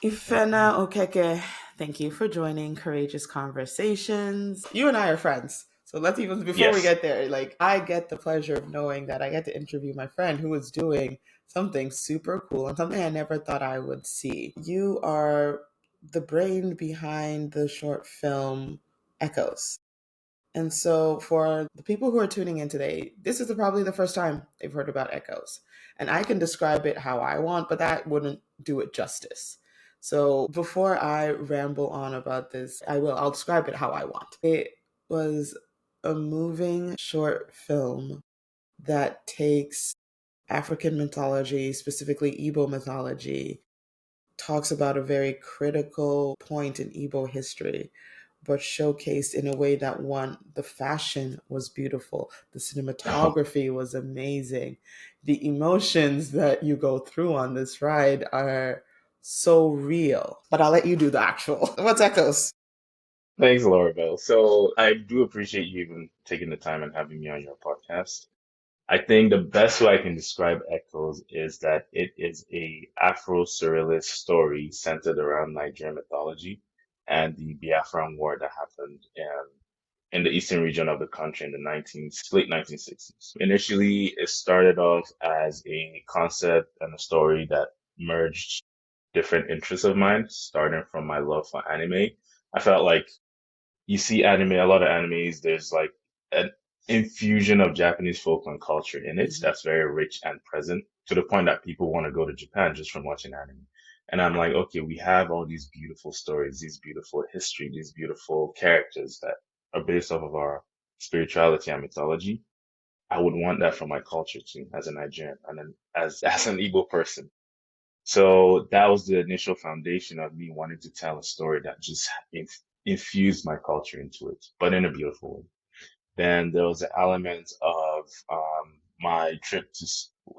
Ifenna Okeke, thank you for joining Courageous Conversations. You and I are friends. So let's even, before we Yes. get there, like I get the pleasure of knowing that I get to interview my friend who is doing something super cool and something I never thought I would see. You are the brain behind the short film Echoes. And so, for the people who are tuning in today, this is probably the first time they've heard about echoes. And I can describe it how I want, but that wouldn't do it justice. So, before I ramble on about this, I'll describe it how I want. It was a moving short film that takes African mythology, specifically Igbo mythology, talks about a very critical point in Igbo history, but showcased in a way that the fashion was beautiful, the cinematography was amazing, the emotions that you go through on this ride are so real. But I'll let you do the actual. What's Echoes? Thanks, Laurabelle. So I do appreciate you even taking the time and having me on your podcast. I think the best way I can describe Echoes is that it is a Afro-surrealist story centered around Nigerian mythology and the Biafran War that happened in the eastern region of the country in the late 1960s. Initially, it started off as a concept and a story that merged different interests of mine, starting from my love for anime. I felt like you see anime, a lot of animes, there's like an infusion of Japanese folk and culture in it Mhm. that's very rich and present to the point that people want to go to Japan just from watching anime. And I'm like, okay, we have all these beautiful stories, these beautiful history, these beautiful characters that are based off of our spirituality and mythology. I would want that for my culture too, as a Nigerian and then as an Igbo person. So that was the initial foundation of me wanting to tell a story that just infused my culture into it, but in a beautiful way. Then there was the element of my trip to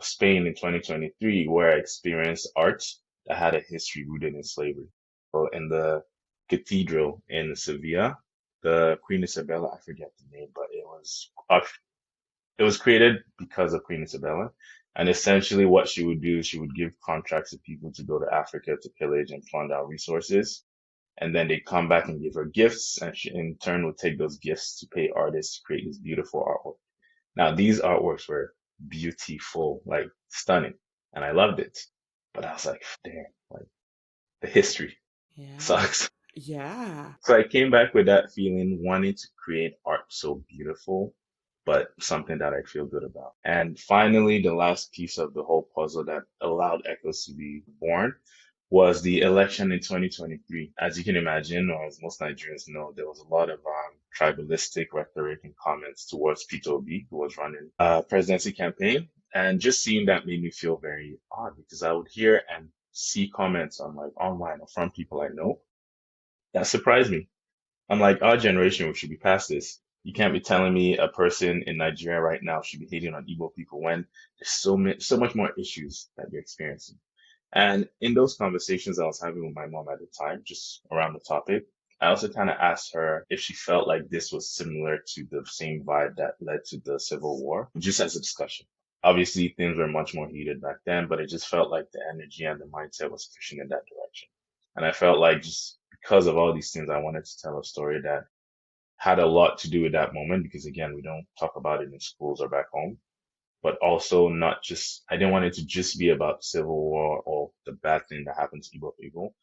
Spain in 2023, where I experienced art that had a history rooted in slavery. So in the cathedral in Sevilla, the Queen Isabella, I forget the name, but it was created because of Queen Isabella. And essentially what she would do is she would give contracts to people to go to Africa to pillage and plunder our resources. And then they'd come back and give her gifts, and she in turn would take those gifts to pay artists to create this beautiful artwork. Now, these artworks were beautiful, like stunning, and I loved it. But I was like, damn, like the history Yeah. sucks. Yeah. So I came back with that feeling, wanting to create art so beautiful, but something that I feel good about. And finally, the last piece of the whole puzzle that allowed Echoes to be born was the election in 2023. As you can imagine, or as most Nigerians know, there was a lot of tribalistic rhetoric and comments towards Peter Obi, who was running a presidency campaign. And just seeing that made me feel very odd because I would hear and see comments on like online or from people I know that surprised me. I'm like, our generation, we should be past this. You can't be telling me a person in Nigeria right now should be hating on Igbo people when there's so much more issues that you're experiencing. And in those conversations I was having with my mom at the time, just around the topic, I also kind of asked her if she felt like this was similar to the same vibe that led to the Civil War, just as a discussion. Obviously, things were much more heated back then, but it just felt like the energy and the mindset was pushing in that direction. And I felt like just because of all these things, I wanted to tell a story that had a lot to do with that moment because again, we don't talk about it in schools or back home, but also not just, I didn't want it to just be about civil war or the bad thing that happened to Igbo people.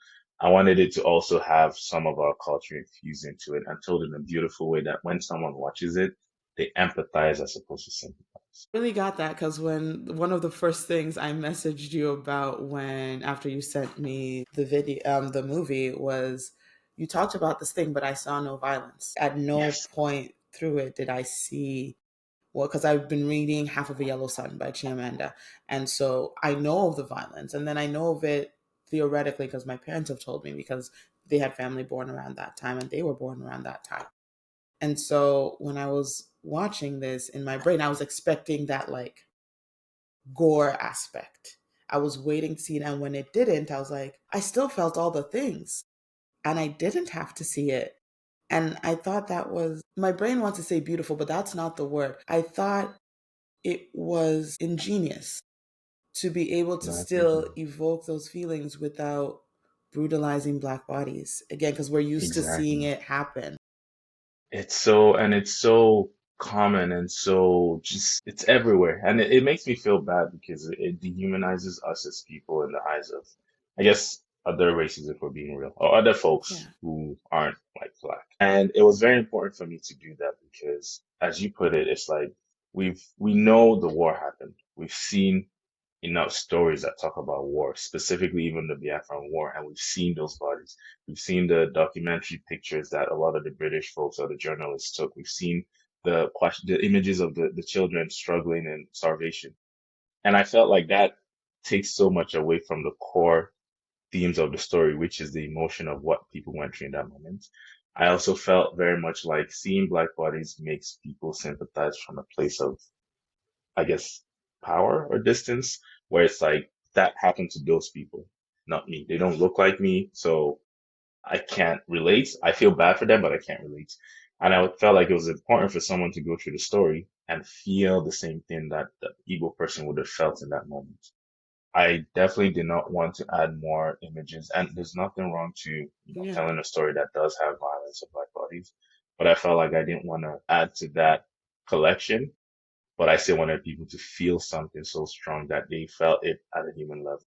I wanted it to also have some of our culture infused into it and told in a beautiful way that when someone watches it, they empathize as opposed to sympathize. Really got that because when one of the first things I messaged you about when after you sent me the video, the movie was you talked about this thing, but I saw no violence. At no Yes. point through it did I see because I've been reading Half of a Yellow Sun by Chimamanda, and so I know of the violence, and then I know of it theoretically because my parents have told me because they had family born around that time and they were born around that time. And so when I was watching this in my brain, I was expecting that like gore aspect. I was waiting to see it. And when it didn't, I was like, I still felt all the things and I didn't have to see it. And I thought that was, my brain wants to say beautiful, but that's not the word. I thought it was ingenious to be able to No, I appreciate still evoke those feelings without brutalizing black bodies again because we're used to seeing Exactly. it happen. It's so common and so just it's everywhere. And it makes me feel bad because it dehumanizes us as people in the eyes of, I guess, other races if we're being real, or other folks Yeah. who aren't like black. And it was very important for me to do that because as you put it, it's like we know the war happened. We've seen enough stories that talk about war, specifically even the Biafran War, and we've seen those bodies. We've seen the documentary pictures that a lot of the British folks or the journalists took. We've seen the images of the children struggling in starvation. And I felt like that takes so much away from the core themes of the story, which is the emotion of what people went through in that moment. I also felt very much like seeing black bodies makes people sympathize from a place of, I guess, power or distance, where it's like that happened to those people, not me. They don't look like me, so I can't relate. I feel bad for them, but I can't relate. And felt like it was important for someone to go through the story and feel the same thing that the Igbo person would have felt in that moment. I definitely did not want to add more images, and there's nothing wrong to, Yeah. telling a story that does have violence of black bodies, but I felt like I didn't want to add to that collection, but I still wanted people to feel something so strong that they felt it at a human level.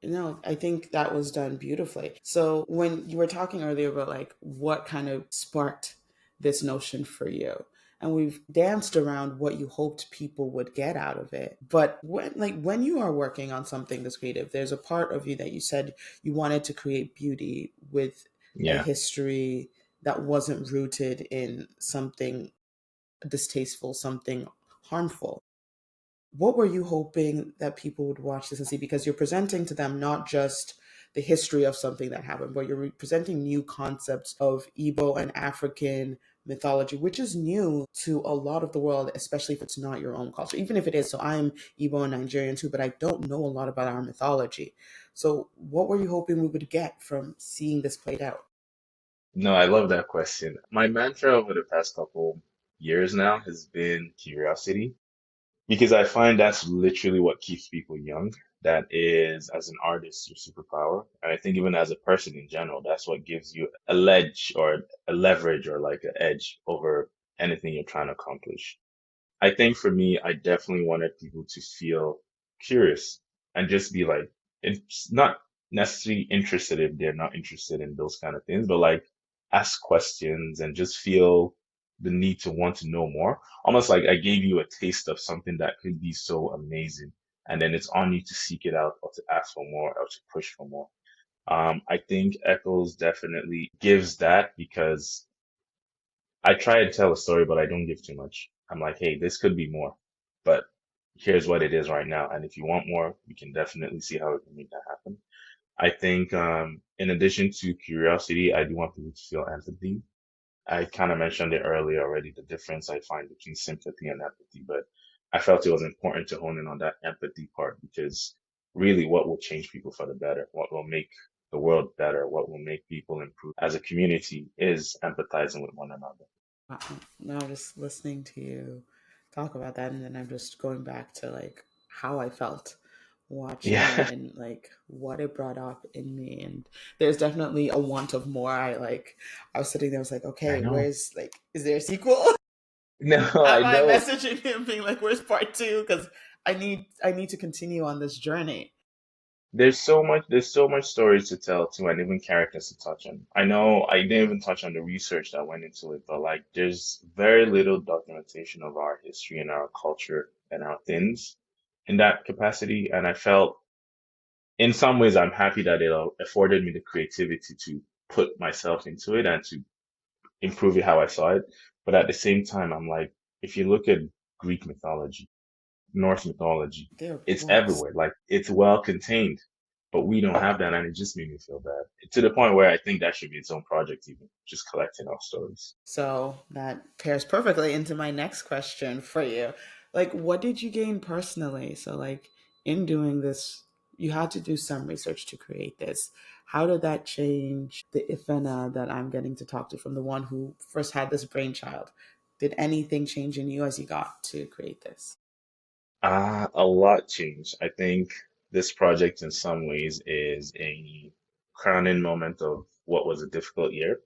No, I think that was done beautifully. So when you were talking earlier about like what kind of sparked this notion for you, and we've danced around what you hoped people would get out of it. But when you are working on something that's creative, there's a part of you that you said you wanted to create beauty with a Yeah. history that wasn't rooted in something distasteful, something harmful. What were you hoping that people would watch this and see? Because you're presenting to them not just the history of something that happened, but you're presenting new concepts of Igbo and African mythology, which is new to a lot of the world, especially if it's not your own culture. Even if it is, so I'm Igbo and Nigerian too, but I don't know a lot about our mythology. So, what were you hoping we would get from seeing this played out? No, I love that question. My mantra over the past couple years now has been curiosity because I find that's literally what keeps people young. That is, as an artist, your superpower. And I think even as a person in general, that's what gives you a ledge or a leverage or like an edge over anything you're trying to accomplish. I think for me, I definitely wanted people to feel curious and just be like, it's not necessarily interested if they're not interested in those kind of things, but like ask questions and just feel the need to want to know more. Almost like I gave you a taste of something that could be so amazing. And then it's on you to seek it out or to ask for more or to push for more. I think Echoes definitely gives that because I try to tell a story, but I don't give too much. I'm like, hey, this could be more, but here's what it is right now. And if you want more, we can definitely see how we can make that happen. I think, in addition to curiosity, I do want people to feel empathy. I kind of mentioned it earlier already, the difference I find between sympathy and empathy, but I felt it was important to hone in on that empathy part because really what will change people for the better, what will make the world better, what will make people improve as a community is empathizing with one another. Wow. Now just listening to you talk about that, and then I'm just going back to like how I felt watching it Yeah, and like what it brought up in me. And there's definitely a want of more. I was sitting there, I was like, I okay, know. where's like, is there a sequel? No, I Am I know. messaging him being like, where's part two? Because I need to continue on this journey. There's so much stories to tell too, and even characters to touch on. I know I didn't even touch on the research that went into it, but like there's very little documentation of our history and our culture and our things in that capacity. And I felt in some ways I'm happy that it afforded me the creativity to put myself into it and to improve it how I saw it. But at the same time, I'm like, if you look at Greek mythology, Norse mythology. They're It's books. everywhere. Like it's well contained, but we don't have that, and it just made me feel bad to the point where I think that should be its own project, even just collecting our stories. So that pairs perfectly into my next question for you. Like, what did you gain personally? So, like, in doing this, you had to do some research to create this. How did that change the Ifena that I'm getting to talk to from the one who first had this brainchild? Did anything change in you as you got to create this? A lot changed. I think this project in some ways is a crowning moment of what was a difficult year.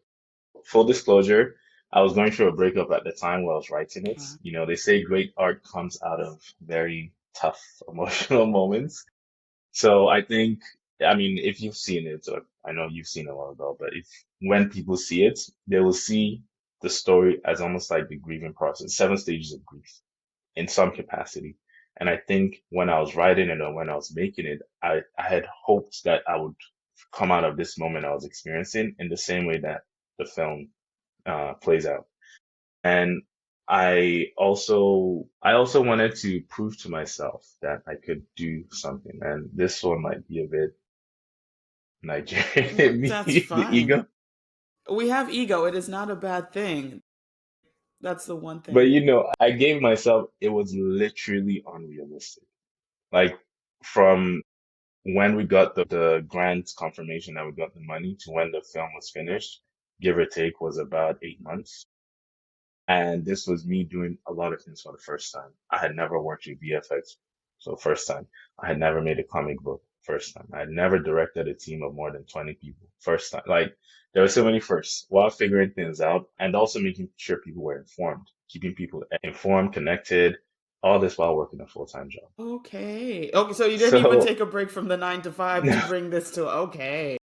Full disclosure, I was going through a breakup at the time while I was writing it. Wow. You know, they say great art comes out of very tough emotional moments. So I think, I mean, if you've seen it, or I know you've seen it a while ago, but if when people see it, they will see the story as almost like the grieving process, 7 stages of grief in some capacity. And I think when I was writing it or when I was making it, I had hoped that I would come out of this moment I was experiencing in the same way that the film plays out. And I also wanted to prove to myself that I could do something. And this one might be a bit Nigerian, me, That's the fine. ego. We have ego. It is not a bad thing. That's the one But thing. I gave myself, it was literally unrealistic. Like from when we got the grant confirmation that we got the money to when the film was finished, give or take, was about 8 months. And this was me doing a lot of things for the first time. I had never worked with VFX, so first time. I had never made a comic book, first time. I had never directed a team of more than 20 people, first time. Like, there were so many firsts while figuring things out and also making sure people were informed, keeping people informed, connected, all this while working a full-time job. Okay. Okay, so you didn't even So, take a break from the 9 to 5 to bring this to okay.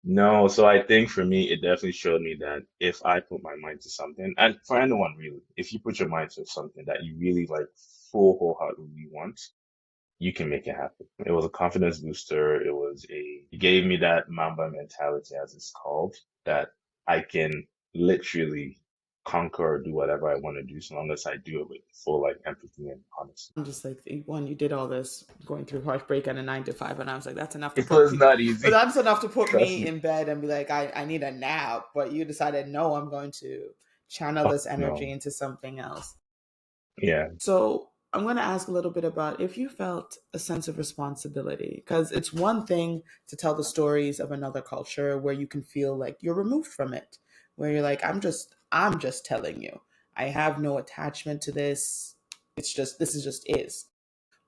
no, so I think for me, it definitely showed me that if I put my mind to something, and for anyone really, if you put your mind to something that you really like full wholeheartedly want, you can make it happen. It was a confidence booster. It gave me that Mamba mentality, as it's called, that I can literally conquer or do whatever I want to do, so long as I do it with full like empathy and honesty. I'm just like, one, you did all this going through heartbreak and a 9 to 5, and I was like, that's enough to It put was me. not easy. That's enough to put Trust me me. in bed and be like, I need a nap. But you decided, no, I'm going to channel Oh, this energy no. into something else. Yeah. So I'm going to ask a little bit about if you felt a sense of responsibility, because it's one thing to tell the stories of another culture where you can feel like you're removed from it, where you're like, I'm just telling you. I have no attachment to this. It's just, this is just is.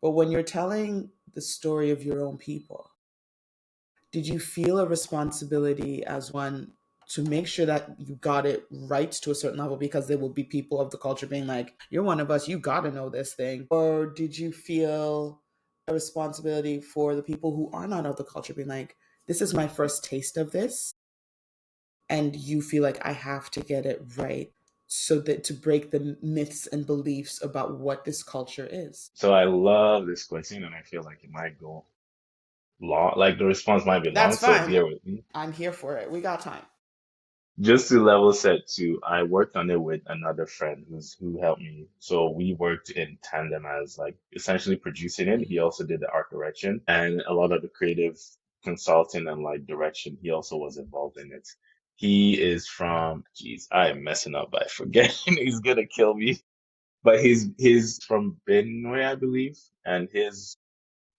But when you're telling the story of your own people, did you feel a responsibility as one to make sure that you got it right to a certain level, because there will be people of the culture being like, you're one of us, you got to know this thing? Or did you feel a responsibility for the people who are not of the culture being like, this is my first taste of this, and you feel like I have to get it right so that to break the myths and beliefs about what this culture is? So I love this question, and I feel like it might go long, like the response might be long, That's so fine. bear with me. I'm here for it. We got time. Just to level set too, I worked on it with another friend who helped me. So we worked in tandem as like essentially producing it. He also did the art direction and a lot of the creative consulting and like direction. He also was involved in it. He is from, geez, I am messing up by forgetting. He's gonna kill me. But he's from Benue, I believe, and his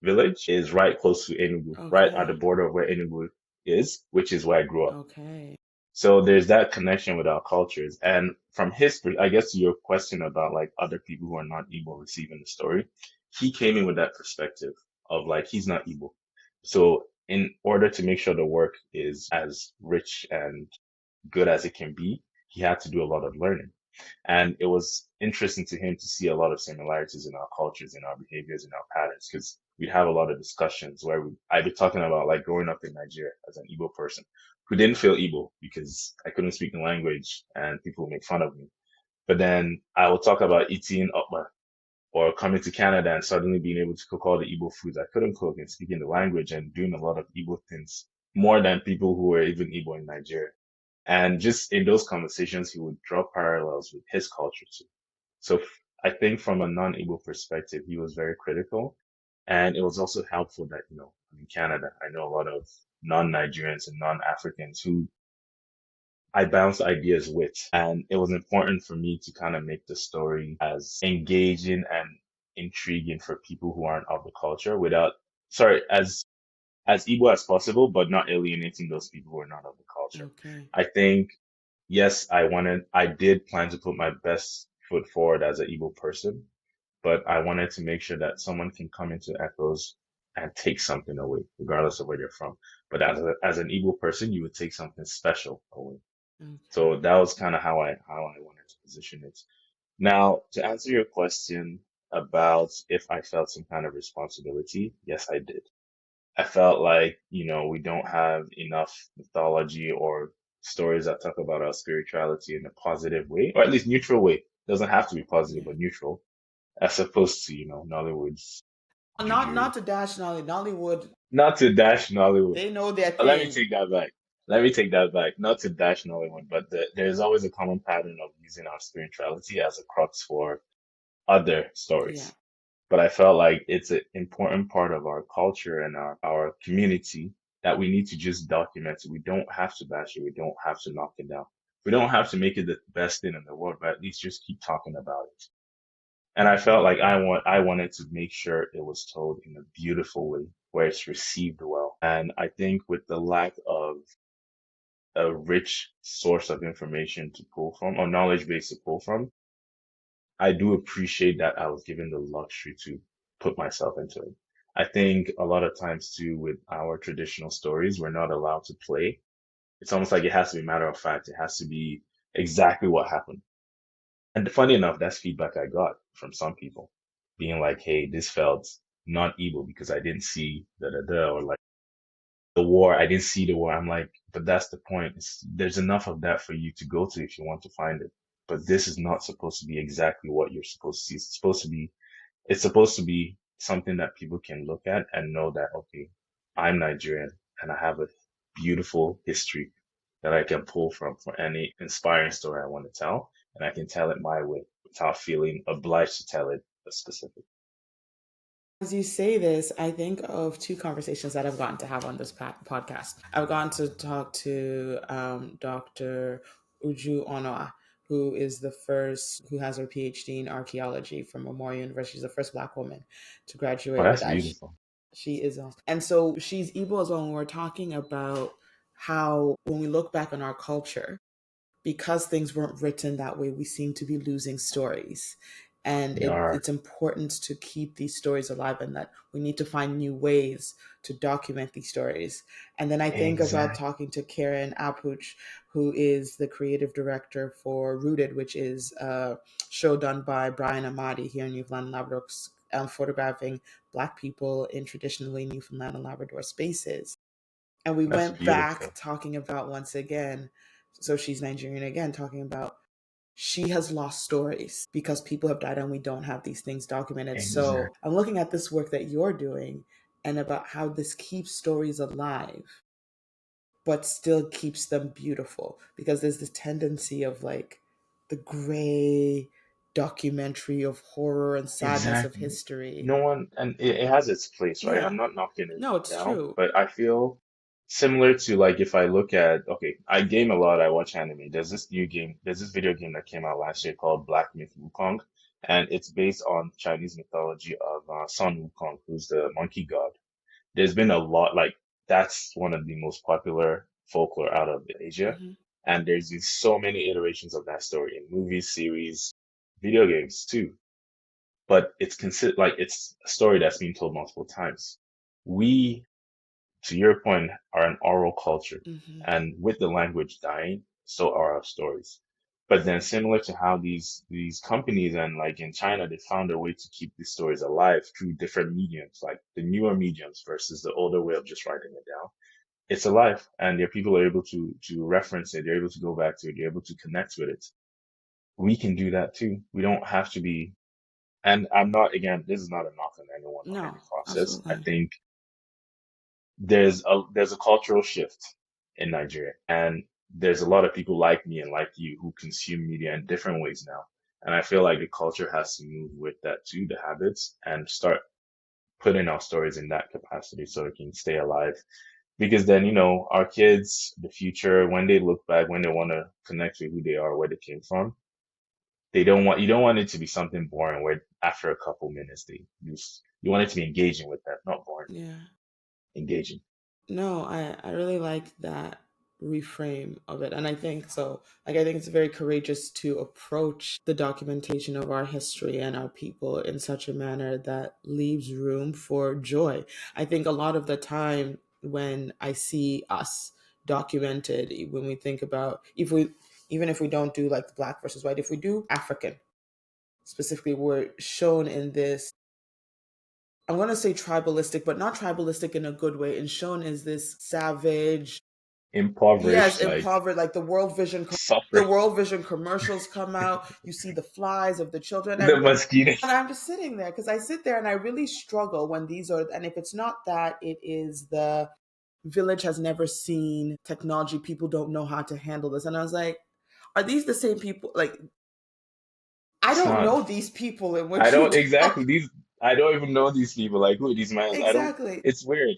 village is right close to Enugu, right at the Okay. border of where Enugu is, which is where I grew up. Okay. So there's that connection with our cultures. And from history, I guess to your question about like other people who are not Igbo receiving the story, he came in with that perspective of like he's not Igbo. So in order to make sure the work is as rich and good as it can be, he had to do a lot of learning. And it was interesting to him to see a lot of similarities in our cultures, in our behaviors, in our patterns, because we'd have a lot of discussions where I'd be talking about like growing up in Nigeria as an Igbo person who didn't feel Igbo because I couldn't speak the language and people would make fun of me. But then I would talk about eating okpa or coming to Canada and suddenly being able to cook all the Igbo foods I couldn't cook and speaking the language and doing a lot of Igbo things more than people who were even Igbo in Nigeria. And just in those conversations, he would draw parallels with his culture too. So I think from a non-Igbo perspective, he was very critical. And it was also helpful that, I'm in Canada, I know a lot of non-Nigerians and non-Africans who I bounce ideas with. And it was important for me to kind of make the story as engaging and intriguing for people who aren't of the culture without, sorry, as Igbo as possible, but not alienating those people who are not of the culture. Okay. I think, yes, I did plan to put my best foot forward as an Igbo person, but I wanted to make sure that someone can come into Echoes and take something away, regardless of where they're from. But as an Igbo person, you would take something special away. So Okay. that was kind of how I wanted to position it. Now, to answer your question about if I felt some kind of responsibility, yes, I did. I felt like, we don't have enough mythology or stories that talk about our spirituality in a positive way, or at least neutral way. Doesn't have to be positive, Yeah. but neutral, as opposed to, Nollywood's Not juju. to dash Nollywood. Not to dash Nollywood. They know their Let me thing. take that back. Let me take that back. Not to dash Nollywood, but there's always a common pattern of using our spirituality as a crux for other Yeah. stories. But I felt like it's an important part of our culture and our community that we need to just document it. We don't have to bash it. We don't have to knock it down. We don't have to make it the best thing in the world, but at least just keep talking about it. And I felt like I wanted to make sure it was told in a beautiful way where it's received well. And I think with the lack of a rich source of information to pull from or knowledge base to pull from, I do appreciate that I was given the luxury to put myself into it. I think a lot of times too with our traditional stories, we're not allowed to play. It's almost like it has to be matter of fact. It has to be exactly what happened. And funny enough, that's feedback I got from some people being like, hey, this felt not evil because I didn't see da da da, or like the war, I didn't see the war. I'm like, but that's the point. There's enough of that for you to go to if you want to find it. But this is not supposed to be exactly what you're supposed to see. It's supposed to be something that people can look at and know that, okay, I'm Nigerian and I have a beautiful history that I can pull from for any inspiring story I want to tell. And I can tell it my way without feeling obliged to tell it a specific. As you say this, I think of two conversations that I've gotten to have on this podcast. I've gotten to talk to Dr. Uju Onoa, who is the first, who has her PhD in archaeology from Memorial University. She's the first Black woman to Oh, graduate with that's that. beautiful. She is awesome. And so she's Igbo as well. When we're talking about how, when we look back on our culture, because things weren't written that way, we seem to be losing stories. And They are. it's important to keep these stories alive, and that we need to find new ways to document these stories. And then I think about Exactly. talking to Karen Apuch, who is the creative director for Rooted, which is a show done by Brian Amadi here in Newfoundland and Labrador, photographing Black people in traditionally Newfoundland and Labrador spaces. And we That's went back beautiful. talking about, once again, so she's Nigerian again, talking about she has lost stories because people have died and we don't have these things documented. So Exactly. I'm looking at this work that you're doing and about how this keeps stories alive, but still keeps them beautiful, because there's this tendency of like the gray documentary of horror and sadness of Exactly. history. No one, and it has its place, right? I'm Yeah. not knocking it No, it's down, true. but I feel similar to like if I look at, okay, I game a lot, I watch anime. There's this video game that came out last year called Black Myth Wukong, and it's based on Chinese mythology of Sun Wukong, who's the monkey god. There's been a lot, like, that's one of the most popular folklore out of Asia, Hmm. and there's been so many iterations of that story in movies, series, video games too, but it's a story that's been told multiple times. We, to your point, are an oral culture, Hmm. and with the language dying, so are our stories. But then, similar to how these companies and like in China, they found a way to keep these stories alive through different mediums, like the newer mediums versus the older way of just writing it down. It's alive, and their people are able to reference it. They're able to go back to it. They're able to connect with it. We can do that too. We don't have to be, and I'm not, again, this is not a knock on anyone or No, any process. I absolutely. think there's a cultural shift in Nigeria, and there's a lot of people like me and like you who consume media in different ways now. And I feel like the culture has to move with that too, the habits, and start putting our stories in that capacity so it can stay alive. Because then, our kids, the future, when they look back, when they want to connect with who they are, where they came from, you don't want it to be something boring where after a couple minutes you want it to be engaging with them, not boring, Yeah. engaging. No, I really like that reframe of it. And I think so. Like, I think it's very courageous to approach the documentation of our history and our people in such a manner that leaves room for joy. I think a lot of the time, when I see us documented. When we think about, if we, even if we don't do like the black versus white, if we do African specifically, we're shown in this, I want to say tribalistic, but not tribalistic in a good way, and shown as this savage, yes, Impoverished, like impoverished. Like the suffering. World Vision commercials come out. You see the flies of the children, The mosquito. and I'm just sitting there because I sit there and I really struggle when these are. And if it's not that, it is the village has never seen technology. People don't know how to handle this, and I was like, are these the same people? Like, I It's don't not. know these people in I which you don't talk. exactly these. I don't even know these people. Like who are these mans? I don't. Exactly. It's weird.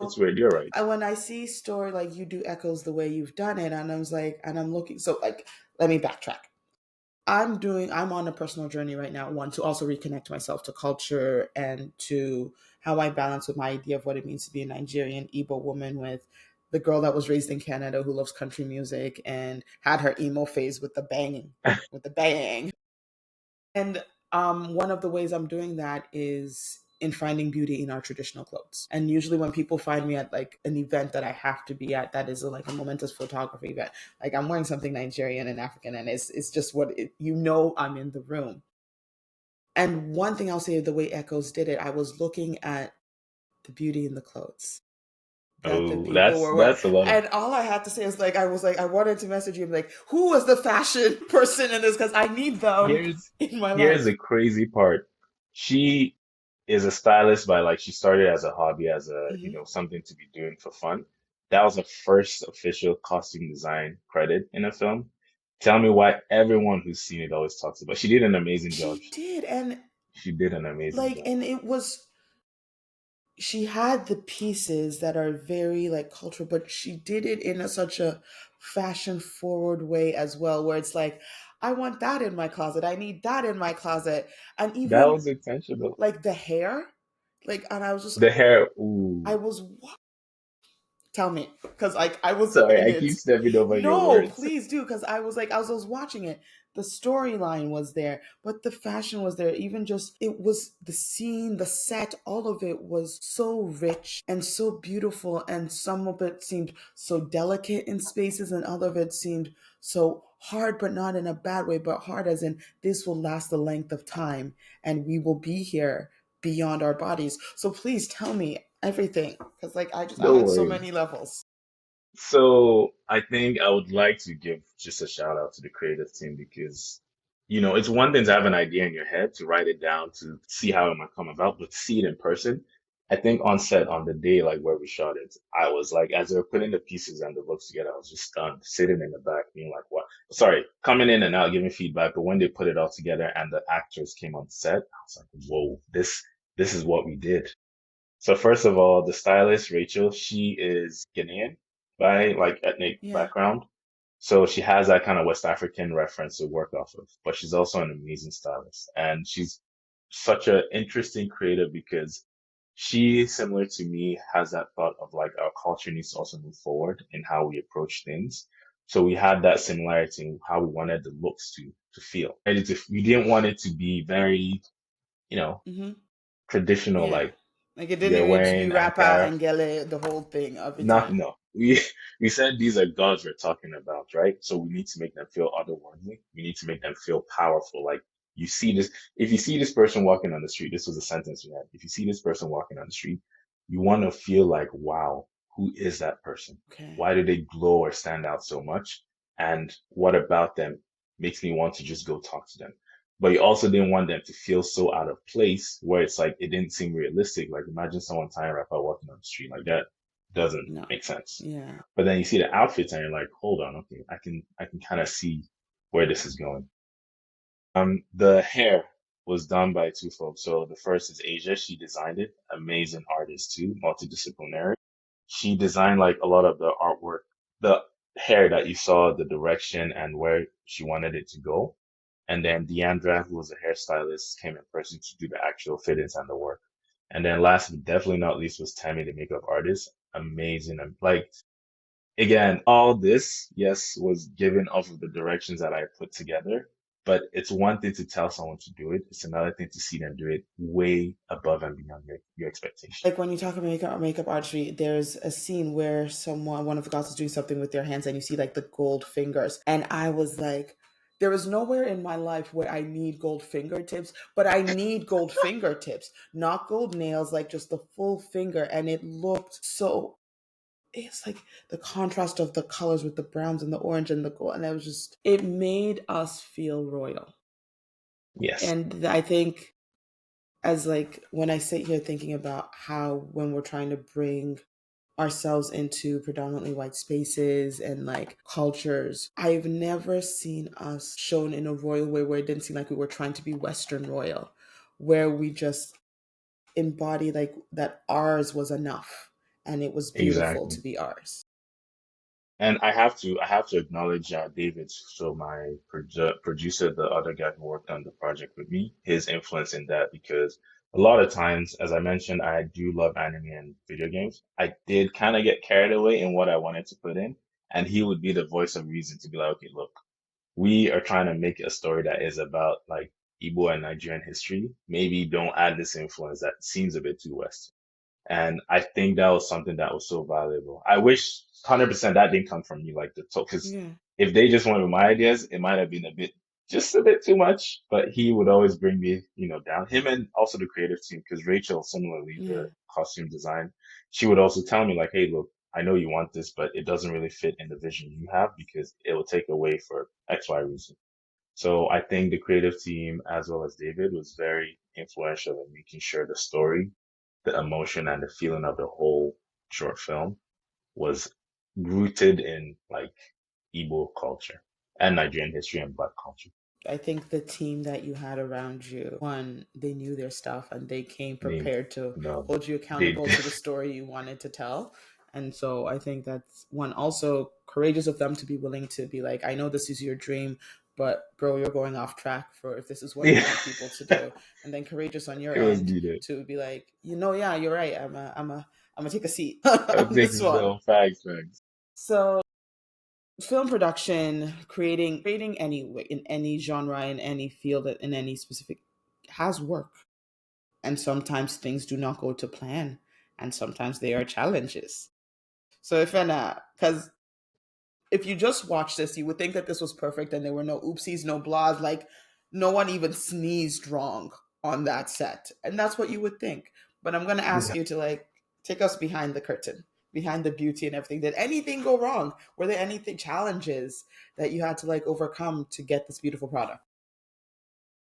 It's weird. You're right. And when I see story like you do echoes the way you've done it, and I was like, and I'm looking, so like, let me backtrack. I'm on a personal journey right now, one, to also reconnect myself to culture and to how I balance with my idea of what it means to be a Nigerian Igbo woman, with the girl that was raised in Canada who loves country music and had her emo phase with the banging, with the bang. And one of the ways I'm doing that is in finding beauty in our traditional clothes. And usually, when people find me at like an event that I have to be at, that is like a momentous photography event, like I'm wearing something Nigerian and African, and it's just I'm in the room. And one thing I'll say, the way Echoes did it, I was looking at the beauty in the clothes that the Oh, people that's were wearing. that's a lot of. And all I had to say is like, I was like, I wanted to message you and be like, who was the fashion person in this? Because I need them Here's in my here's life. the crazy part. She is a stylist by like she started as a hobby, as a Hmm. something to be doing for fun. That was her first official costume design credit in a film. Tell me why everyone who's seen it always talks about. She did an amazing job. She did. And She did an amazing like, job. and it was, she had the pieces that are very like cultural, but she did it in such a fashion forward way as well, where it's like, I want that in my closet. I need that in my closet. And That even was intentional. like the hair, like, and I was just, The hair, I ooh. was, tell me, because like I was Sorry, in I keep it. stepping over your No, words. please do, because I was like, I was watching it. The storyline was there, but the fashion was there. Even just, it was the scene, the set, all of it was so rich and so beautiful. And some of it seemed so delicate in spaces, and other of it seemed so hard, but not in a bad way, but hard as in this will last the length of time, and we will be here beyond our bodies. So please tell me everything, because like I'm Don't on so worry. many levels. So I think I would like to give just a shout out to the creative team because, it's one thing to have an idea in your head, to write it down, to see how it might come about, but to see it in person. I think on set on the day like where we shot it, I was like, as they were putting the pieces and the looks together, I was just stunned, sitting in the back, being like, what? Sorry, coming in and out, giving feedback, but when they put it all together and the actors came on set, I was like, whoa, this is what we did. So first of all, the stylist, Rachel, she is Ghanaian by like ethnic Yeah. background. So she has that kind of West African reference to work off of, but she's also an amazing stylist. And she's such an interesting creator because she, similar to me, has that thought of like our culture needs to also move forward in how we approach things. So we had that similarity in how we wanted the looks to feel. We didn't want it to be very, you know, Hmm. traditional, Yeah. like Like it didn't they're need to be wearing Rappa Ankara. and Gele, the whole thing every Not time. no. We said these are gods we're talking about, right? So we need to make them feel otherworldly. We need to make them feel powerful. Like you see this, if you see this person walking on the street, this was a sentence we had. If you see this person walking on the street, you want to feel like, wow, who is that person? Okay. Why do they glow or stand out so much? And what about them makes me want to just go talk to them? But you also didn't want them to feel so out of place where it's like it didn't seem realistic. Like imagine someone tying a rapper walking on the street like that doesn't No. make sense. Yeah. But then you see the outfits and you're like, hold on, okay, I can kind of see where this is going. The hair was done by two folks. So the first is Asia. She designed it. Amazing artist too, multidisciplinary. She designed like a lot of the artwork, the hair that you saw, the direction and where she wanted it to go. And then Deandra, who was a hairstylist, came in person to do the actual fittings and the work. And then last but definitely not least was Tammy, the makeup artist. Amazing. And like again, all this, yes, was given off of the directions that I put together. But it's one thing to tell someone to do it. It's another thing to see them do it way above and beyond your expectation. Like when you talk about makeup artistry, there's a scene where one of the girls is doing something with their hands, and you see like the gold fingers, and I was like, there is nowhere in my life where I need gold fingertips, but I need gold fingertips, not gold nails, like just the full finger. And it looked so, it's like the contrast of the colors with the browns and the orange and the gold, and it was just, it made us feel royal. Yes, And I think, as like when I sit here thinking about how when we're trying to bring ourselves into predominantly white spaces and like cultures, I've never seen us shown in a royal way where it didn't seem like we were trying to be Western royal, where we just embody like that ours was enough and it was beautiful exactly. to be ours. And I have to acknowledge David, so my producer, the other guy who worked on the project with me, his influence in that because a lot of times, as I mentioned, I do love anime and video games. I did kind of get carried away in what I wanted to put in, and he would be the voice of reason to be like, okay, look, we are trying to make a story that is about like Igbo and Nigerian history. Maybe don't add this influence that seems a bit too Western. And I think that was something that was so valuable. I wish 100% that didn't come from me, like the talk, because Yeah, if they just went with my ideas, it might have been just a bit too much. But he would always bring me, down. Him and also the creative team, because Rachel, similarly, yeah. the costume design, she would also tell me like, hey, look, I know you want this, but it doesn't really fit in the vision you have because it will take away for X, Y reason. So I think the creative team, as well as David, was very influential in making sure the story, the emotion, and the feeling of the whole short film was rooted in like Igbo culture and Nigerian history and Black culture. I think the team that you had around you, one, they knew their stuff and they came I mean, prepared to no, hold you they accountable to the story you wanted to tell. And so I think that's one, also courageous of them to be willing to be like, I know this is your dream, but bro, you're going off track for if this is what you yeah, want people to do. And then courageous on your it was end needed. to be like, yeah, you're right. I'm gonna take a seat I on think this one. no facts, facts. So film production, creating any in any genre, in any field, in any specific, has work, and sometimes things do not go to plan, and sometimes there are challenges. So if because if you just watch this, you would think that this was perfect and there were no oopsies, no blahs, like no one even sneezed wrong on that set. And that's what you would think. But I'm going to ask Yeah. you to like take us behind the curtain, behind the beauty and everything. Did anything go wrong? Were there anything challenges that you had to like overcome to get this beautiful product?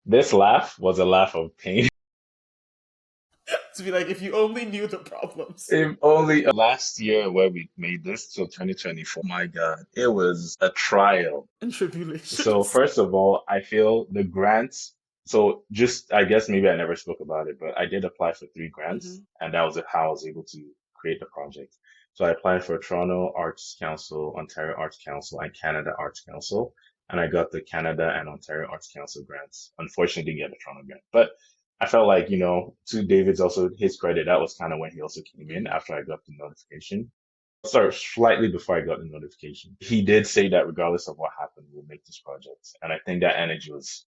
This laugh was a laugh of pain. To be like, if you only knew the problems If only last year where we made this till 2024, my God, it was a trial. and So tribulations. first of all, I feel the grants. So just, I guess maybe I never spoke about it, but I did apply for three grants, Hmm. and that was how I was able to create the project. So I applied for Toronto Arts Council, Ontario Arts Council, and Canada Arts Council, and I got the Canada and Ontario Arts Council grants. Unfortunately, didn't get the Toronto grant, but I felt like, to David's also his credit, that was kind of when he also came in Hmm. after I got the notification. Sorry, slightly before I got the notification. He did say that regardless of what happened, we'll make this project. And I think that energy was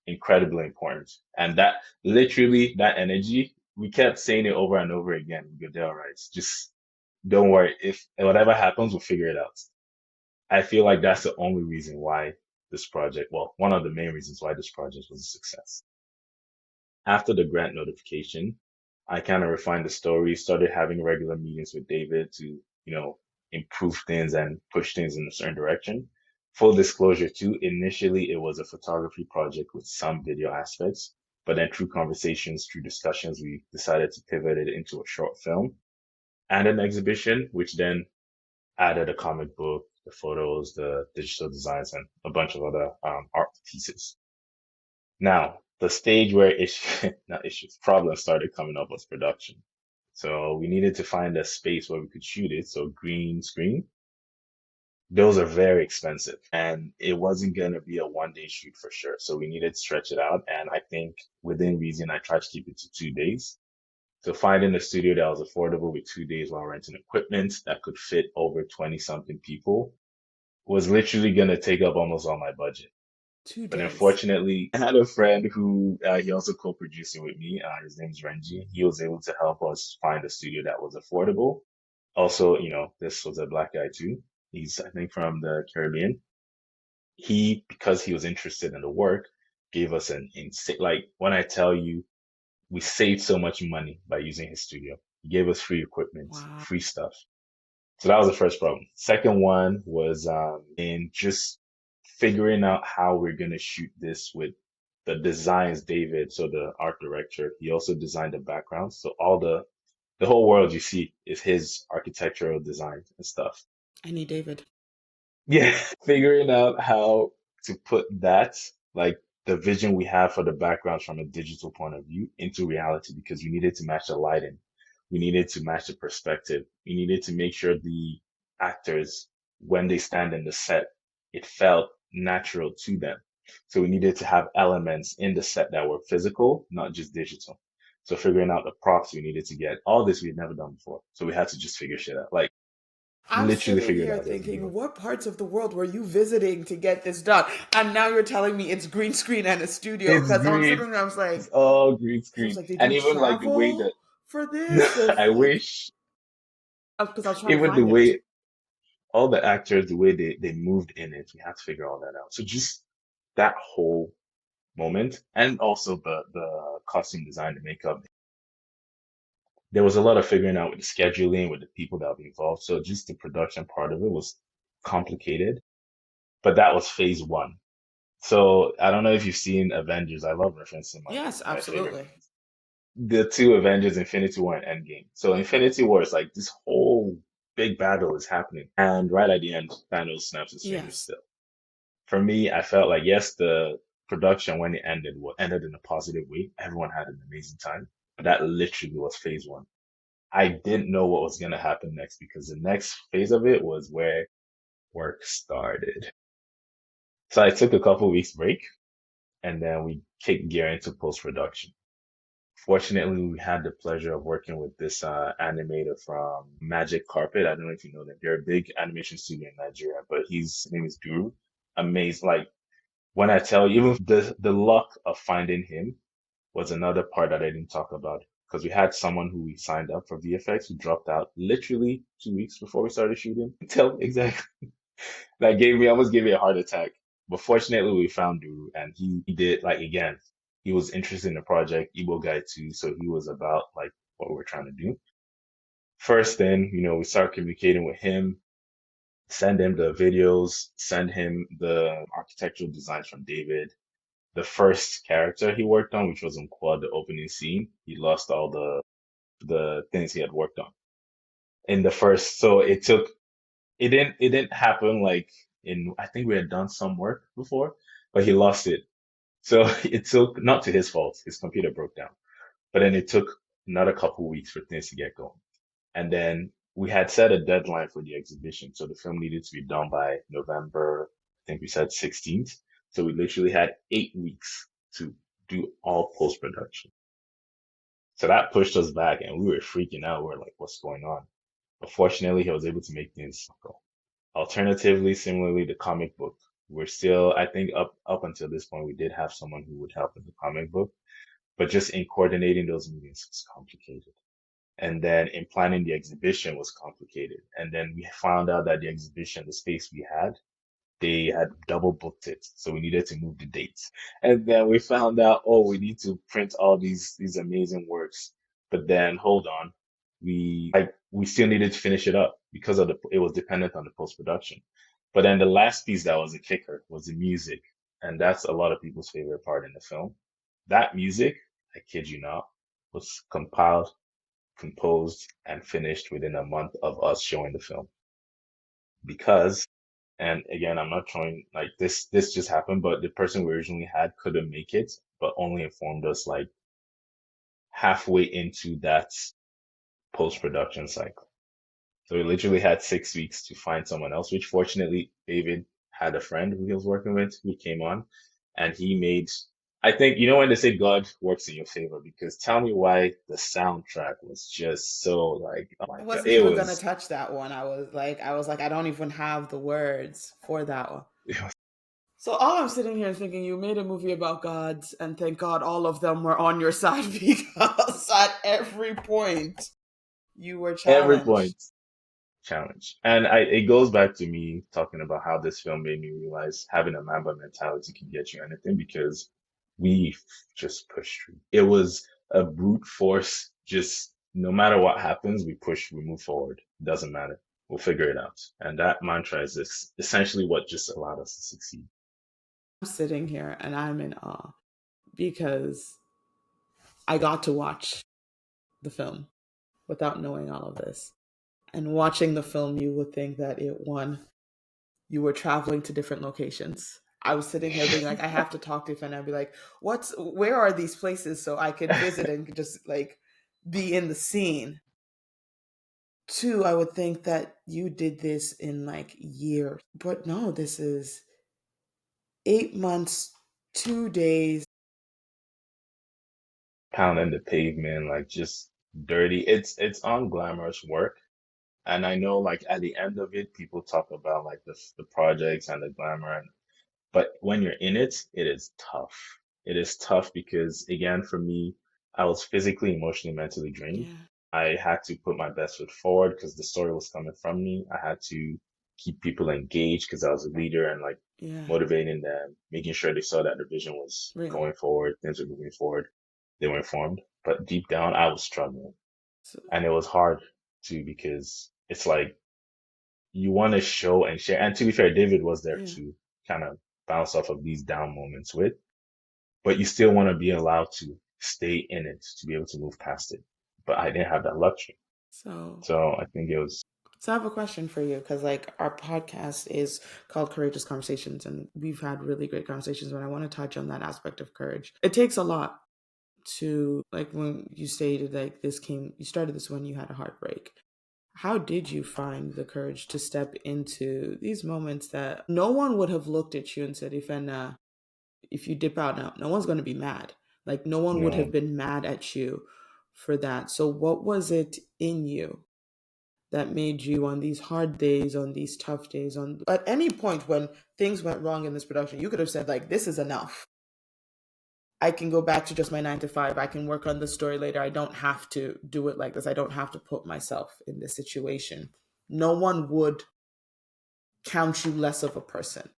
incredibly important. And that literally that energy, we kept saying it over and over again. We go, they're all right. Just don't worry. If whatever happens, we'll figure it out. I feel like that's the only reason why this project, well, one of the main reasons why this project was a success. After the grant notification, I kind of refined the story, started having regular meetings with David to, improve things and push things in a certain direction. Full disclosure too, initially it was a photography project with some video aspects, but then through conversations, through discussions, we decided to pivot it into a short film and an exhibition, which then added a comic book, the photos, the digital designs, and a bunch of other art pieces. Now, the stage where not issues, problems started coming up was production. So we needed to find a space where we could shoot it. So green screen, those are very expensive and it wasn't going to be a 1 day shoot for sure. So we needed to stretch it out. And I think within reason, I tried to keep it to 2 days. So finding a studio that was affordable with 2 days while renting equipment that could fit over 20 something people was literally going to take up almost all my budget. Too But dense. unfortunately, I had a friend who he also co-produced it with me. His name's Renji. He was able to help us find a studio that was affordable. Also, this was a black guy too. He's, I think, from the Caribbean. Because he was interested in the work, gave us an insane, like when I tell you, we saved so much money by using his studio. He gave us free equipment, Wow. free stuff. So that was the first problem. Second one was in just figuring out how we're gonna shoot this with the designs. David, so the art director, he also designed the background. So all the whole world you see is his architectural design and stuff. I need David. Yeah, figuring out how to put that, like the vision we have for the backgrounds from a digital point of view, into reality because we needed to match the lighting. We needed to match the perspective. We needed to make sure the actors, when they stand in the set, it felt natural to them. So we needed to have elements in the set that were physical, not just digital. So figuring out the props we needed to get, all this we had never done before. So we had to just figure shit out. Like I'm literally sitting figure it here out as we thinking, go. what parts of the world were you visiting to get this done? And now you're telling me it's green screen and a studio. It's Because I'm green. sitting there, It's all green I was screen. like, did And you even like the way that travel for this? If I like, wish, because I was trying to even the find it. way all the actors, the way they moved in it, we had to figure all that out. So just that whole moment, and also the costume design, the makeup, there was a lot of figuring out with the scheduling, with the people that were involved. So just the production part of it was complicated, but that was phase one. So I don't know if you've seen Avengers. I love referencing Yes, my favorite absolutely. movies. The two Avengers, Infinity War and Endgame. So Infinity War is like this whole big battle is happening, and right at the end, Thanos snaps his fingers Yes. still. For me, I felt like yes, the production when it ended in a positive way. Everyone had an amazing time. But that literally was phase one. I didn't know what was gonna happen next because the next phase of it was where work started. So I took a couple weeks break and then we kicked gear into post production. Fortunately, we had the pleasure of working with this animator from Magic Carpet. I don't know if you know them. They're a big animation studio in Nigeria, but his name is Duru. Amazing. Like when I tell you, even the luck of finding him was another part that I didn't talk about because we had someone who we signed up for VFX who dropped out literally 2 weeks before we started shooting. Tell exactly that gave me almost gave me a heart attack. But fortunately, we found Duru, and he did like again. He was interested in the project, Igbo guy too, so he was about like what we're trying to do. First, then we start communicating with him, send him the videos, send him the architectural designs from David. The first character he worked on, which was in Quad, the opening scene, he lost all the things he had worked on in the first. So it didn't happen like in I think we had done some work before, but he lost it. So it took not to his fault, his computer broke down. But then it took another couple weeks for things to get going. And then we had set a deadline for the exhibition. So the film needed to be done by November, I think we said 16th. So we literally had 8 weeks to do all post production. So that pushed us back and we were freaking out. We are like, what's going on? But fortunately, he was able to make things go. Alternatively, similarly, the comic book. We're still, I think, up until this point, we did have someone who would help with the comic book, but just in coordinating those meetings was complicated. And then in planning the exhibition was complicated. And then we found out that the exhibition, the space we had, they had double booked it. So we needed to move the dates. And then we found out, oh, we need to print all these amazing works. But then hold on. We still needed to finish it up because it was dependent on the post production. But then the last piece that was a kicker was the music. And that's a lot of people's favorite part in the film. That music, I kid you not, was compiled, composed, and finished within a month of us showing the film. Because, and again, I'm not trying like this just happened, but the person we originally had couldn't make it, but only informed us like halfway into that post-production cycle. So we literally had 6 weeks to find someone else, which fortunately David had a friend who he was working with who came on and he made, I think, when they say God works in your favor, because tell me why the soundtrack was just so like, oh I my God, wasn't it even gonna was, touch that one. I was like, I don't even have the words for that one. So all I'm sitting here thinking, you made a movie about gods, and thank God all of them were on your side because at every point you were Every challenged. point challenge. And it goes back to me talking about how this film made me realize having a Mamba mentality can get you anything because we just pushed through. It was a brute force, just no matter what happens, we push, we move forward. Doesn't matter. We'll figure it out. And that mantra is essentially what just allowed us to succeed. I'm sitting here and I'm in awe because I got to watch the film without knowing all of this. And watching the film, you would think that it won. You were traveling to different locations. I was sitting here being like, I have to talk to Ifenna and be like, where are these places so I could visit and just like be in the scene. Two, I would think that you did this in like years, but no, this is 8 months, 2 days. Pounding the pavement, like just dirty. It's unglamorous work. And I know like at the end of it, people talk about like the projects and the glamour. But when you're in it, it is tough. It is tough because, again, for me, I was physically, emotionally, mentally drained. Yeah, I had to put my best foot forward because the story was coming from me. I had to keep people engaged because I was a leader and like yeah, motivating them, making sure they saw that the vision was really. going forward, things were moving forward. They were informed. But deep down, I was struggling. So, And it was hard too because it's like you want to show and share. And to be fair, David was there yeah. to kind of bounce off of these down moments with, but you still want to be allowed to stay in it to be able to move past it. But I didn't have that luxury. So, So I think it was so I have a question for you because, like, our podcast is called Courageous Conversations, and we've had really great conversations. But I want to touch on that aspect of courage. It takes a lot to, like, when you stated like you started this when you had a heartbreak. How did you find the courage to step into these moments that no one would have looked at you and said, Ifenna, if you dip out now, no one's going to be mad. Like, no one would have no, been mad at you for that. So, what was it in you that made you on these hard days, on these tough days, on at any point when things went wrong in this production, you could have said, like, this is enough. I can go back to just my 9 to 5. I can work on the story later. I don't have to do it like this. I don't have to put myself in this situation. No one would count you less of a person.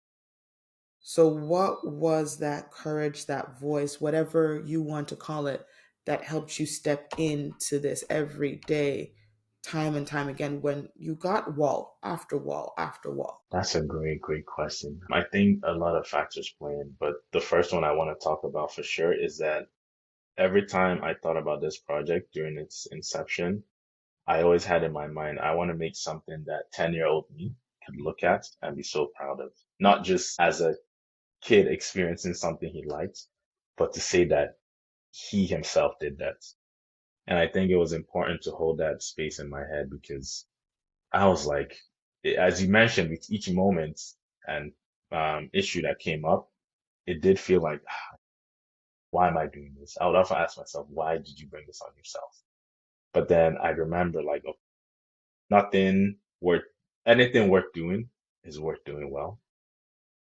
So, what was that courage, that voice, whatever you want to call it, that helped you step into this every day, time and time again, when you got wall after wall after wall? that's a great, great question. I think a lot of factors play in, but the first one I want to talk about for sure is that every time I thought about this project during its inception, I always had in my mind, I want to make something that 10-year-old me could look at and be so proud of. Not just as a kid experiencing something he liked, but to say that he himself did that. And I think it was important to hold that space in my head because I was like, as you mentioned, with each moment and issue that came up, it did feel like, why am I doing this? I would often ask myself, why did you bring this on yourself? But then I remember like, oh, nothing worth, anything worth doing is worth doing well.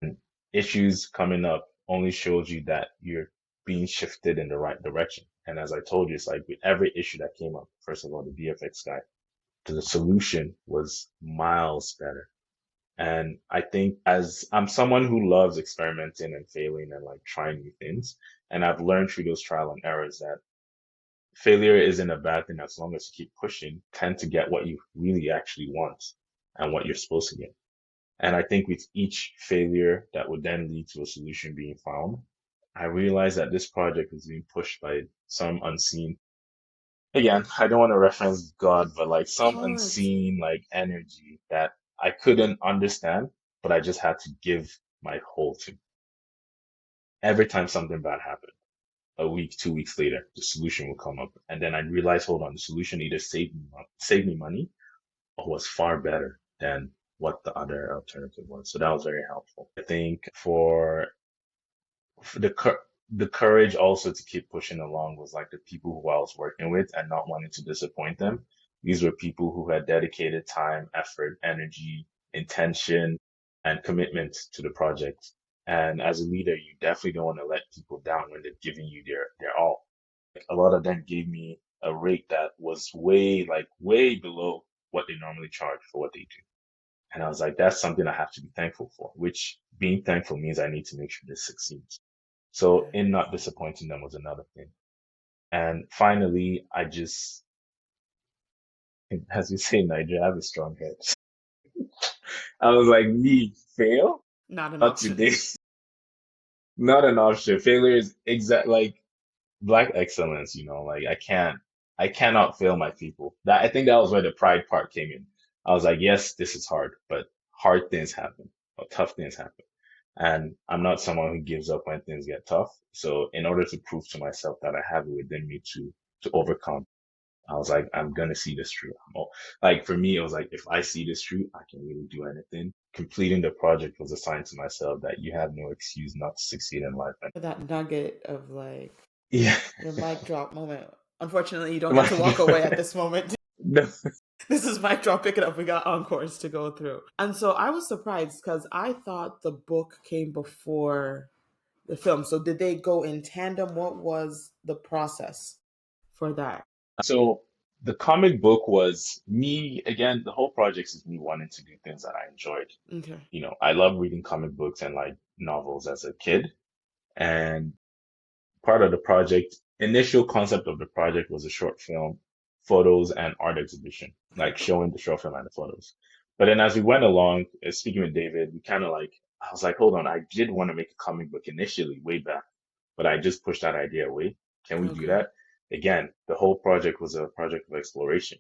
And issues coming up only shows you that you're being shifted in the right direction. And as I told you, it's like with every issue that came up, first of all, the VFX guy, the solution was miles better. And I think as I'm someone who loves experimenting and failing and like trying new things, and I've learned through those trial and errors that failure isn't a bad thing as long as you keep pushing, tend to get what you really actually want and what you're supposed to get. And I think with each failure that would then lead to a solution being found, I realized that this project was being pushed by some unseen, again, I don't want to reference God, but like some Call it. unseen like energy that I couldn't understand, but I just had to give my whole to. Every time something bad happened, a week, 2 weeks later, the solution would come up. And then I'd realize, hold on, the solution either saved me money or was far better than what the other alternative was. So that was very helpful. I think for the courage also to keep pushing along was like the people who I was working with and not wanting to disappoint them. These were people who had dedicated time, effort, energy, intention, and commitment to the project. And as a leader, you definitely don't want to let people down when they're giving you their all. A lot of them gave me a rate that was way below what they normally charge for what they do. And I was like, that's something I have to be thankful for, which being thankful means I need to make sure this succeeds. So Right. in not disappointing them was another thing. And finally, I just, as you say, Nigeria, I have a strong head. I was like, me fail? Not an Not option. today. Not an option. Failure is exact like black excellence, like I cannot fail my people. That I think that was where the pride part came in. I was like, yes, this is hard, but hard things happen or tough things happen. And I'm not someone who gives up when things get tough. So in order to prove to myself that I have it within me to overcome, I was like, I'm gonna see this through. Like for me, it was like if I see this through, I can really do anything. Completing the project was a sign to myself that you have no excuse not to succeed in life. And That nugget of like yeah, your mic drop moment. Unfortunately, you don't get my to walk away at this moment. no. This is mic drop, pick it up. We got encores to go through. And so I was surprised because I thought the book came before the film. So did they go in tandem? What was the process for that? So the comic book was me again. The whole project is me wanting to do things that I enjoyed. Okay. I love reading comic books and like novels as a kid, and part of the project, initial concept of the project was a short film, photos and art exhibition, Okay. like showing the short film and the photos. But then as we went along, speaking with David, we kind of like, I was like, hold on, I did want to make a comic book initially, way back, but I just pushed that idea away. Can we do Okay. that? Again, the whole project was a project of exploration.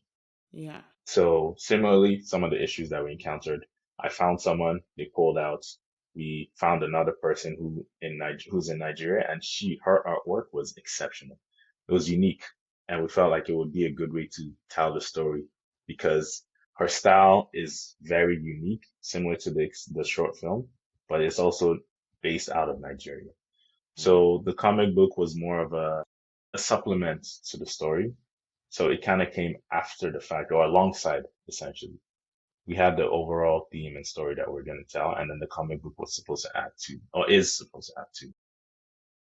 Yeah. So similarly, some of the issues that we encountered, I found someone, they pulled out. We found another person who's in Nigeria, and her artwork was exceptional. It was unique, and we felt like it would be a good way to tell the story because her style is very unique, similar to the short film, but it's also based out of Nigeria. Right. So the comic book was more of a supplement to the story. So it kind of came after the fact or alongside, essentially. We had the overall theme and story that we're going to tell, and then the comic book was supposed to add to, or is supposed to add to.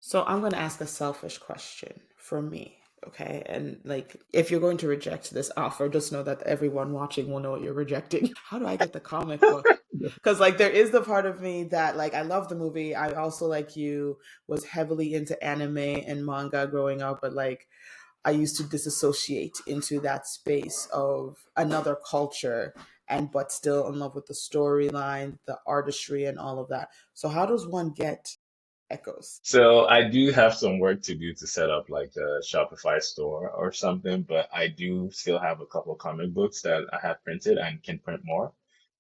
So I'm going to ask a selfish question for me. Okay. And like, if you're going to reject this offer, just know that everyone watching will know what you're rejecting. How do I get the comic book? Because like, there is the part of me that like, I love the movie. I also, like you, was heavily into anime and manga growing up, but like, I used to disassociate into that space of another culture and but still in love with the storyline, the artistry and all of that. So how does one get echoes? So I do have some work to do to set up like a Shopify store or something, but I do still have a couple comic books that I have printed and can print more.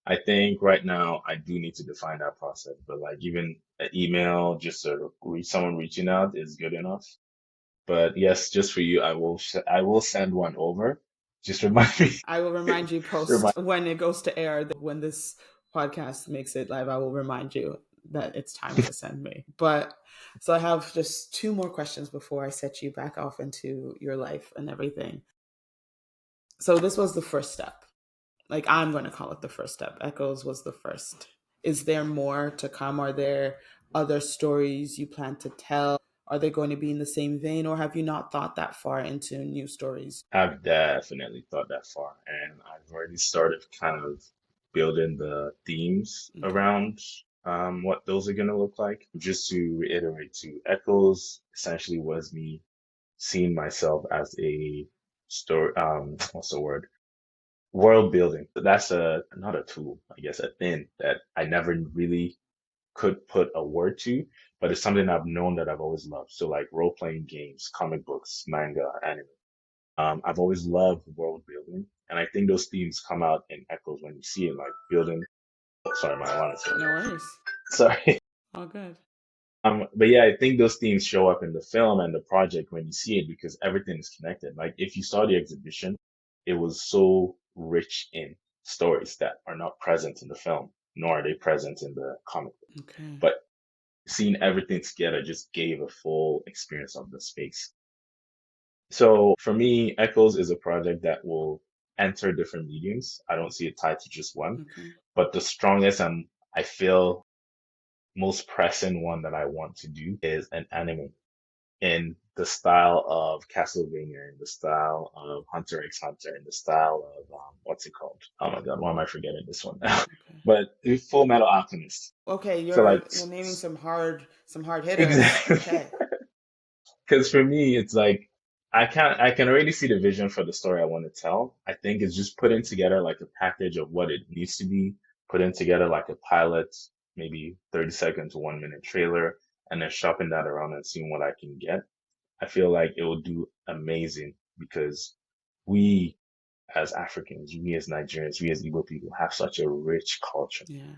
I think right now I do need to define that process, but like even an email, just to reach someone reaching out is good enough. But yes, just for you, I will send one over. Just remind me. I will remind you Remind. post when it goes to air, when this podcast makes it live, I will remind you that it's time to send me. But so I have just two more questions before I set you back off into your life and everything. So this was the first step. Like I'm going to call it the first step. Echoes was the first. Is there more to come? Are there other stories you plan to tell? Are they going to be in the same vein, or have you not thought that far into new stories? I've definitely thought that far, and I've already started kind of building the themes Okay. around what those are gonna look like. Just to reiterate, to Echoes essentially was me seeing myself as a story. What's the word? World building. That's not a tool, I guess, a thing that I never really could put a word to, but it's something I've known that I've always loved. So like role playing games, comic books, manga, anime. I've always loved world building, and I think those themes come out in Echoes when you see it, like building. Oh, sorry, my alarm is going No off. worries. Sorry. All good. But yeah, I think those themes show up in the film and the project when you see it because everything is connected. Like if you saw the exhibition, it was so rich in stories that are not present in the film, nor are they present in the comic book. Okay. But seeing everything together just gave a full experience of the space. So for me, Echoes is a project that will enter different mediums. I don't see it tied to just one, Okay. but the strongest I feel most pressing one that I want to do is an anime in the style of Castlevania, in the style of Hunter x Hunter, in the style of what's it called? Oh my God, why am I forgetting this one now? Okay. But Full Metal Alchemist. Okay, So like you're naming some hard hitters. exactly. Okay. Because for me, it's like I can already see the vision for the story I want to tell. I think it's just putting together like a package of what it needs to be, putting together like a pilot, maybe 30 second to 1 minute trailer, and then shopping that around and seeing what I can get. I feel like it will do amazing because we as Africans, we as Nigerians, we as Igbo people have such a rich culture Yeah.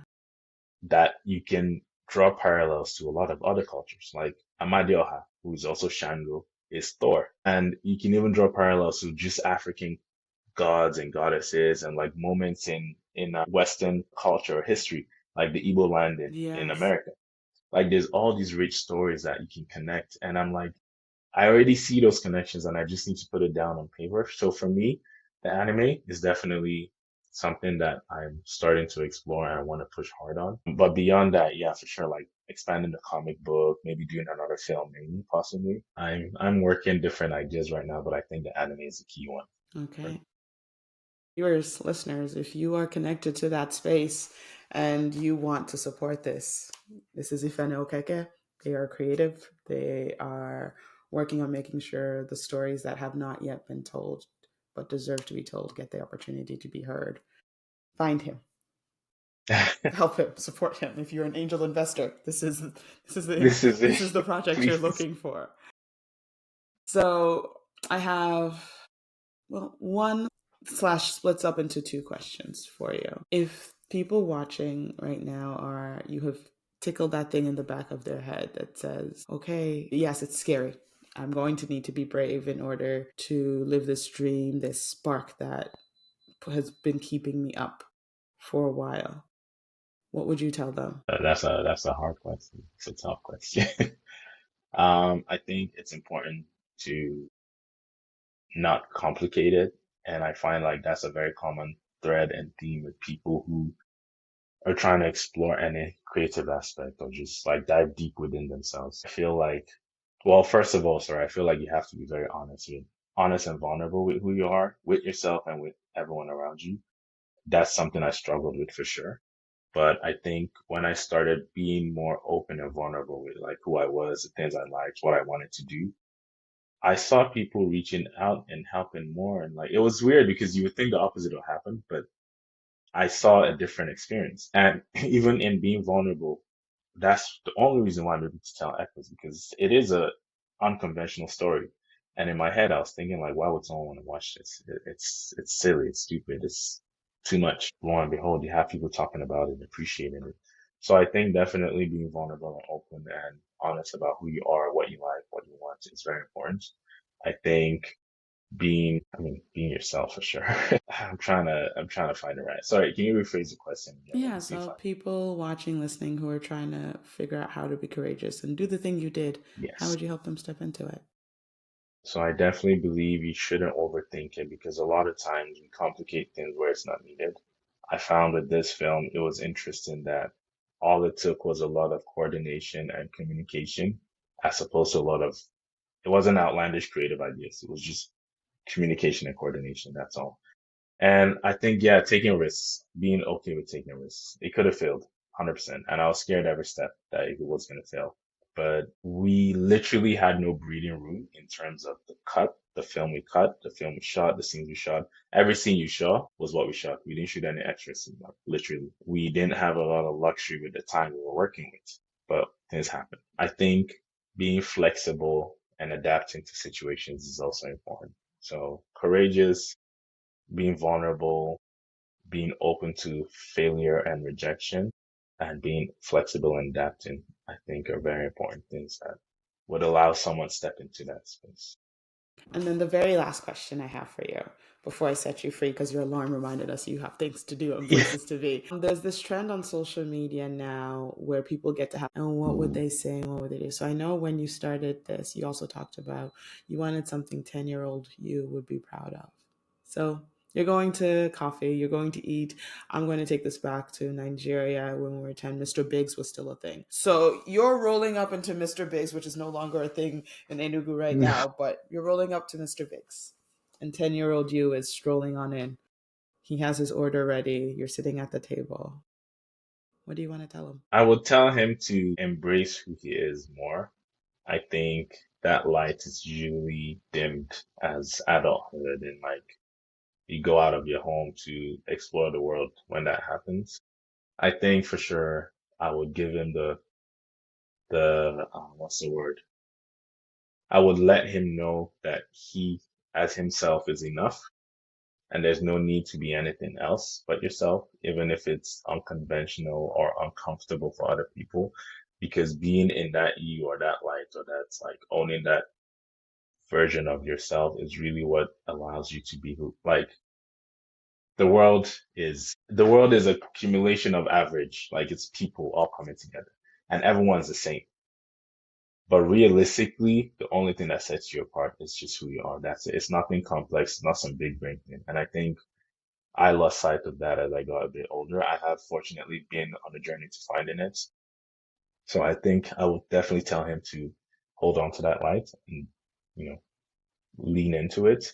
that you can draw parallels to a lot of other cultures. Like Amadioha, who is also Shango, is Thor. And you can even draw parallels to just African gods and goddesses and like moments in Western culture or history, like the Igbo land in Yes. America. Like there's all these rich stories that you can connect. And I'm like, I already see those connections and I just need to put it down on paper. So for me, the anime is definitely something that I'm starting to explore and I want to push hard on. But beyond that, yeah, for sure, like expanding the comic book, maybe doing another film, maybe possibly. I'm working different ideas right now, but I think the anime is the key one. For Okay. Viewers, listeners, if you are connected to that space and you want to support this is Ifenna Okeke. They are creative. They are working on making sure the stories that have not yet been told but deserve to be told get the opportunity to be heard. Find him, help him, support him. If you're an angel investor, this is the this is this it. is the project you're Please. looking for. So I have, well, one slash splits up into two questions for you. If people watching right now are, you have tickled that thing in the back of their head that says, okay, yes, it's scary. I'm going to need to be brave in order to live this dream, this spark that has been keeping me up for a while. What would you tell them? That's a hard question. It's a tough question. I think it's important to not complicated. And I find like that's a very common thread and theme with people who are trying to explore any creative aspect or just like dive deep within themselves. I feel like, well, first of all, sorry, I feel like you have to be very honest and vulnerable with who you are, with yourself and with everyone around you. That's something I struggled with for sure. But I think when I started being more open and vulnerable with like who I was, the things I liked, what I wanted to do, I saw people reaching out and helping more. And like, it was weird because you would think the opposite will happen, but I saw a different experience. And even in being vulnerable, that's the only reason why I'm able to tell Echoes because it is a unconventional story. And in my head, I was thinking like, why would someone want to watch this? It's silly. It's stupid. It's too much. Lo and behold, you have people talking about it and appreciating it. So I think definitely being vulnerable and open and honest about who you are, what you like, what you want is very important. I think being yourself for sure. I'm trying to find it right. Sorry, can you rephrase the question again? Let Yeah, me see if so I, people watching, listening who are trying to figure out how to be courageous and do the thing you did, how yes. would you help them step into it? So I definitely believe you shouldn't overthink it because a lot of times we complicate things where it's not needed. I found with this film, it was interesting that all it took was a lot of coordination and communication as opposed to a lot of, it wasn't outlandish creative ideas. It was just communication and coordination. That's all. And I think, yeah, taking risks, being okay with taking risks. It could have failed 100%. And I was scared every step that it was going to fail. But we literally had no breathing room in terms of the cut, the film we shot, the scenes we shot. Every scene you saw was what we shot. We didn't shoot any extra scene, like, literally. We didn't have a lot of luxury with the time we were working with, but things happen. I think being flexible and adapting to situations is also important. So courageous, being vulnerable, being open to failure and rejection, and being flexible and adapting, I think are very important things that would allow someone to step into that space. And then the very last question I have for you before I set you free, because your alarm reminded us you have things to do and Yeah. places to be. There's this trend on social media now where people get to have, and what would they say? What would they do? So I know when you started you also talked about you wanted something 10-year-old you would be proud of. So You're going to coffee, you're going to eat. I'm going to take this back to Nigeria when we were 10. Mr. Biggs was still a thing. So you're rolling up into Mr. Biggs, which is no longer a thing in Enugu right now, but you're rolling up to Mr. Biggs. And 10-year-old you is strolling on in. He has his order ready. You're sitting at the table. What do you want to tell him? I would tell him to embrace who he is more. I think that light is usually dimmed as adulthood, and like you go out of your home to explore the world when that happens. I think for sure I would give him the what's the word? I would let him know that he as himself is enough, and there's no need to be anything else but yourself, even if it's unconventional or uncomfortable for other people. Because being in that you or that light or that's like owning that version of yourself is really what allows you to be who, like the world is a accumulation of average, like it's people all coming together and everyone's the same. But realistically, the only thing that sets you apart is just who you are. That's it. It's nothing complex, it's not some big brain thing. And I think I lost sight of that as I got a bit older. I have fortunately been on a journey to finding it. So I think I would definitely tell him to hold on to that light and, you know, lean into it.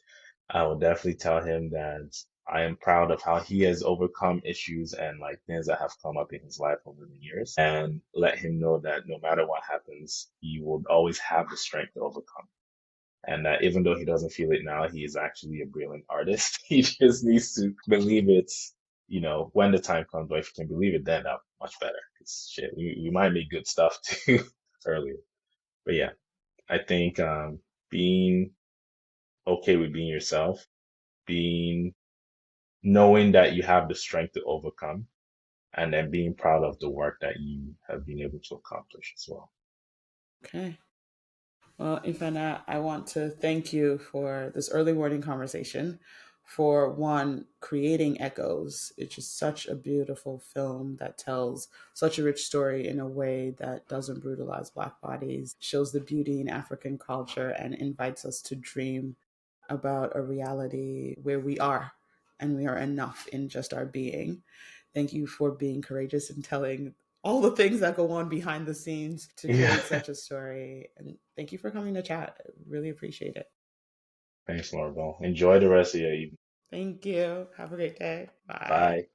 I would definitely tell him that I am proud of how he has overcome issues and like things that have come up in his life over the years and let him know that no matter what happens, he will always have the strength to overcome. And that even though he doesn't feel it now, he is actually a brilliant artist. He just needs to believe it, when the time comes. But if you can believe it, then that's much better. Because shit, we might make good stuff too earlier. But yeah, I think being okay with being yourself, being knowing that you have the strength to overcome, and then being proud of the work that you have been able to accomplish as well. Okay. Well, Ifena, I want to thank you for this early warning conversation. For one, creating Echoes. It's just such a beautiful film that tells such a rich story in a way that doesn't brutalize Black bodies, shows the beauty in African culture, and invites us to dream about a reality where we are and we are enough in just our being. Thank you for being courageous and telling all the things that go on behind the scenes to Yeah. create such a story. And thank you for coming to chat. I really appreciate it. Thanks, Marvel. Enjoy the rest of your evening. Thank you. Have a great day. Bye. Bye.